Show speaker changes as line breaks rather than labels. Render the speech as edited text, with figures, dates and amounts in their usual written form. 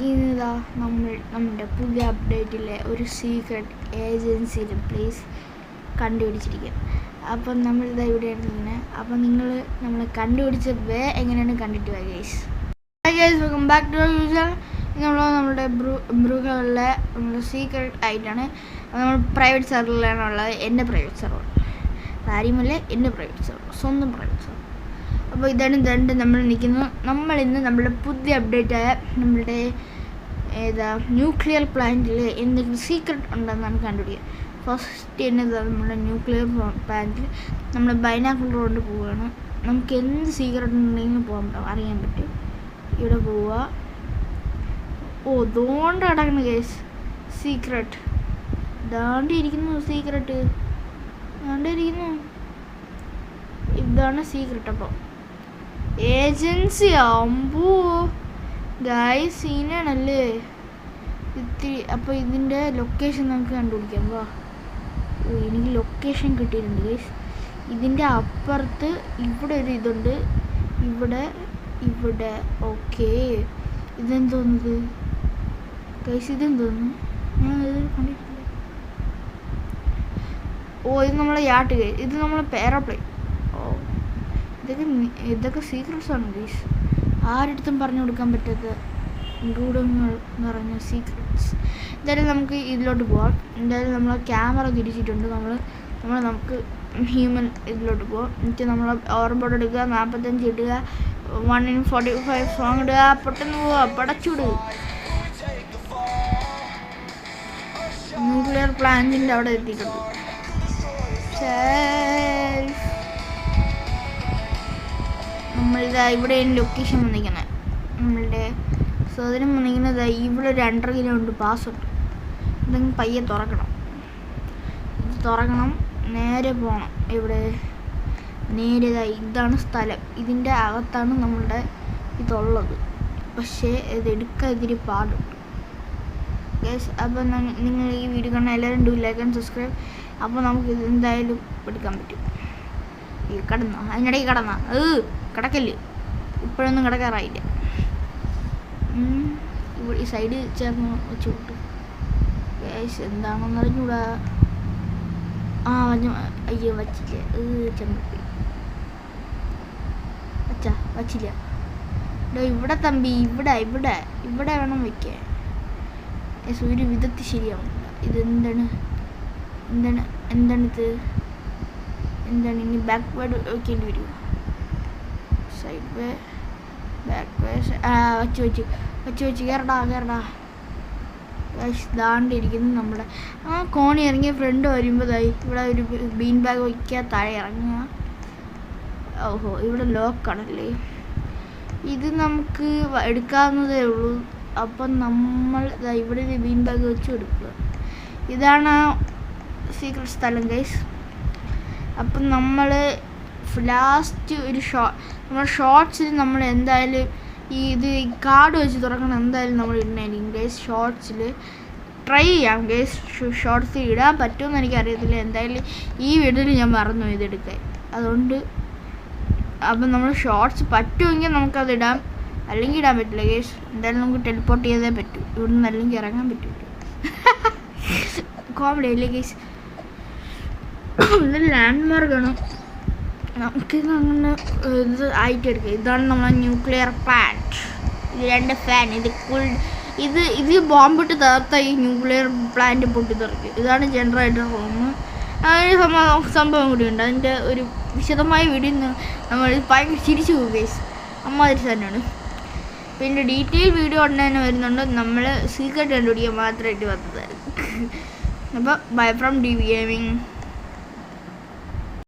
ഇതാ നമ്മുടെ പുതിയ അപ്ഡേറ്റിലെ ഒരു സീക്രട്ട് ഏജൻസി പ്ലേസ് കണ്ടുപിടിച്ചിരിക്കുക. അപ്പം നമ്മളിതാ ഇവിടെയാണ് ഇങ്ങനെ. അപ്പം നമ്മൾ കണ്ടുപിടിച്ച എങ്ങനെയാണ് കണ്ടിട്ട് പോയി guys. Welcome back to user. നമ്മുടെ മൃഗങ്ങളിലെ നമ്മുടെ സീക്രട്ട് ആയിട്ടാണ് നമ്മൾ പ്രൈവറ്റ് സെർവറിലാണ് ഉള്ളത്. എൻ്റെ പ്രൈവറ്റ് സെർവർ കാര്യമല്ലേ, എൻ്റെ പ്രൈവറ്റ് സെർവർ, സ്വന്തം പ്രൈവറ്റ് സെർവർ. അപ്പോൾ ഇതാണ് നമ്മൾ നിൽക്കുന്നത്. നമ്മളിന്ന് നമ്മുടെ പുതിയ അപ്ഡേറ്റായ നമ്മളുടെ ന്യൂക്ലിയർ പ്ലാന്റിൽ എന്തെങ്കിലും സീക്രട്ട് ഉണ്ടെന്നാണ് കണ്ടുപിടിക്കുക. ഫസ്റ്റ് തന്നെ നമ്മുടെ ന്യൂക്ലിയർ പ്ലാന്റിൽ നമ്മൾ ബൈനാക്കുലർ കൊണ്ട് പോവുകയാണ്. നമുക്ക് എന്ത് സീക്രട്ട് ഉണ്ടെങ്കിലും അറിയാൻ പറ്റും. ഇവിടെ പോവുക. ദോണ്ട് അടങ്ങുന്ന കേസ് സീക്രട്ട് ദാണ്ടിരിക്കുന്നു. സീക്രട്ട് ദാണ്ടിരിക്കുന്നു. ഇതാണ് സീക്രട്ട്. അപ്പോൾ ഏജൻസി ആകുമ്പോ ഗൈസ് സീനാണല്ലേ ഇത്തിരി. അപ്പോൾ ഇതിൻ്റെ ലൊക്കേഷൻ നമുക്ക് കണ്ടുപിടിക്കാം. വാ, എനിക്ക് ലൊക്കേഷൻ കിട്ടിയിട്ടുണ്ട് ഗൈസ്. ഇതിൻ്റെ അപ്പുറത്ത് ഇവിടെ ഒരു ഇതുണ്ട്. ഇവിടെ ഓക്കെ. ഇതെന്തോന്നത് ഗൈസ്? ഇതെന്തോന്നു? ഞാൻ ഇത് കണ്ടിട്ടില്ല. ഇത് നമ്മളെ യാട്ട് ഗൈസ്. ഇത് നമ്മളെ എയർപ്ലെയിൻ. ഇതൊക്കെ സീക്രട്സ് ആണ് ഗൈസ്. ആരടുത്തും പറഞ്ഞു കൊടുക്കാൻ പറ്റാത്ത ഗൂഢങ്ങൾ നിറഞ്ഞ സീക്രട്സ്. എന്തായാലും നമുക്ക് ഇതിലോട്ട് പോവാം. എന്തായാലും നമ്മൾ ക്യാമറ തിരിച്ചിട്ടുണ്ട്. നമുക്ക് ഹ്യൂമൻ ഇതിലോട്ട് പോവാം. എന്നിട്ട് നമ്മൾ ഓവർബോർഡ് എടുക്കുക, 45 ഇടുക, 1:45 സോങ് ഇടുക, പെട്ടെന്ന് പോവുക, പടച്ചുവിടുക. ന്യൂക്ലിയർ പ്ലാന്റിൻ്റെ അവിടെ എത്തിയിട്ടുണ്ട്. നമ്മളിതാ ഇവിടെ ലൊക്കേഷൻ വന്നിരിക്കുന്നത്. നമ്മളുടെ സോദരം വന്നിരിക്കുന്നത് ഇവിടെ ഒരു 1.5 കിലോമീറ്റർ പാസ്സുണ്ട്. ഇതെങ്കിൽ പയ്യെ തുറക്കണം. നേരെ പോകണം. ഇവിടെ നേരെ ഇതാണ് സ്ഥലം. ഇതിൻ്റെ അകത്താണ് നമ്മളുടെ ഇതുള്ളത്. പക്ഷേ ഇതെടുക്കാൻ ഇതിരി പാടുണ്ട് ഗൈസ്. അപ്പോൾ നിങ്ങൾ ഈ വീഡിയോ കാണാൻ എല്ലാവരും ഡു ലൈക്ക് ആൻഡ് സബ്സ്ക്രൈബ്. അപ്പോൾ നമുക്ക് ഇത് എന്തായാലും എടുക്കാൻ പറ്റും. ഈ അതിനിടയ്ക്ക് കിടക്കല്ലേ, ഇപ്പോഴൊന്നും കിടക്കാറായില്ല. ഇവിടെ ഈ സൈഡ് ചേർന്ന് വെച്ച് വിട്ടു ഗൈസ്. എന്താണെന്ന് അറിഞ്ഞൂടാ. അയ്യോ വച്ചില്ല. ചെമ്പട്ടി വച്ചില്ല. ഇവിടെ തമ്പി, ഇവിടെ വേണം വയ്ക്കാൻ. ഒരു വിധത്തിൽ ശരിയാവുന്നില്ല. ഇതെന്താണ് ഇനി ബാക്ക്വേർഡ് വയ്ക്കേണ്ടി വരുമോ? സൈഡ് വേ, ബാക്ക് വേ. വെച്ച് കയറടാ. ദാണ്ടിരിക്കുന്നു നമ്മുടെ കോണി ഇറങ്ങിയ ഫ്രണ്ട് വരുമ്പോഴായി ഇവിടെ ഒരു ബീൻ ബാഗ് വയ്ക്കുക, താഴെ ഇറങ്ങുക. ഇവിടെ ലോക്കാണല്ലേ. ഇത് നമുക്ക് എടുക്കാവുന്നതേ ഉള്ളൂ. അപ്പം നമ്മൾ ഇവിടെ ഒരു ബീൻ ബാഗ് വെച്ച് കൊടുക്കുക. ഇതാണ് സീക്രട്ട് സ്ഥലം ഗൈസ്. അപ്പം നമ്മൾ ലാസ്റ്റ് ഒരു നമ്മുടെ ഷോർട്സിൽ നമ്മൾ എന്തായാലും ഇത് കാർഡ് വെച്ച് തുറക്കണം. എന്തായാലും നമ്മൾ ഇടണായിരിക്കും ഗൈസ്. ഷോർട്സിൽ ട്രൈ ചെയ്യാം ഗൈസ്. ഷോർട്സിൽ ഇടാൻ പറ്റുമെന്ന് എനിക്കറിയത്തില്ല. എന്തായാലും ഈ വീഡിയോയിൽ ഞാൻ മറന്നു ഇതെടുക്കാൻ. അതുകൊണ്ട് അപ്പം നമ്മൾ ഷോർട്സ് പറ്റുമെങ്കിൽ നമുക്കത് ഇടാം, അല്ലെങ്കിൽ ഇടാൻ പറ്റില്ല ഗൈസ്. എന്തായാലും നമുക്ക് ടെലിപ്പോർട്ട് ചെയ്തേ പറ്റൂ ഇവിടെ നിന്ന്, അല്ലെങ്കിൽ ഇറങ്ങാൻ പറ്റില്ല. കോമഡി അല്ലേ ഗൈസ്? ഇതൊരു ലാൻഡ് മാർക്കാണ്. നമുക്കിത് അങ്ങനെ ഇത് ആയിട്ടെടുക്കുക. ഇതാണ് നമ്മളെ ന്യൂക്ലിയർ പ്ലാന്റ്. ഇത് 2 ഫാൻ. ഇത് ബോംബിട്ട് തകർത്ത ഈ ന്യൂക്ലിയർ പ്ലാന്റ് പൊട്ടിത്തെറിക്കും. ഇതാണ് ജനറേറ്റർ റൂം. അങ്ങനെ സംഭവം കൂടിയുണ്ട്. അതിൻ്റെ ഒരു വിശദമായ വീഡിയോ നമ്മൾ ഭയങ്കര ചിരിച്ചു പോകും ഗൈസ്. അമ്മാതിരി തന്നെയാണ്. പിന്നെ ഡീറ്റെയിൽ വീഡിയോ ഉടനെ വരുന്നുണ്ട്. നമ്മൾ സീക്രട്ട് കണ്ടുപിടിക്കാൻ മാത്രമായിട്ട് വന്നതായിരുന്നു. അപ്പോൾ ബൈ ഫ്രം DB ഗെയിമിംഗ്.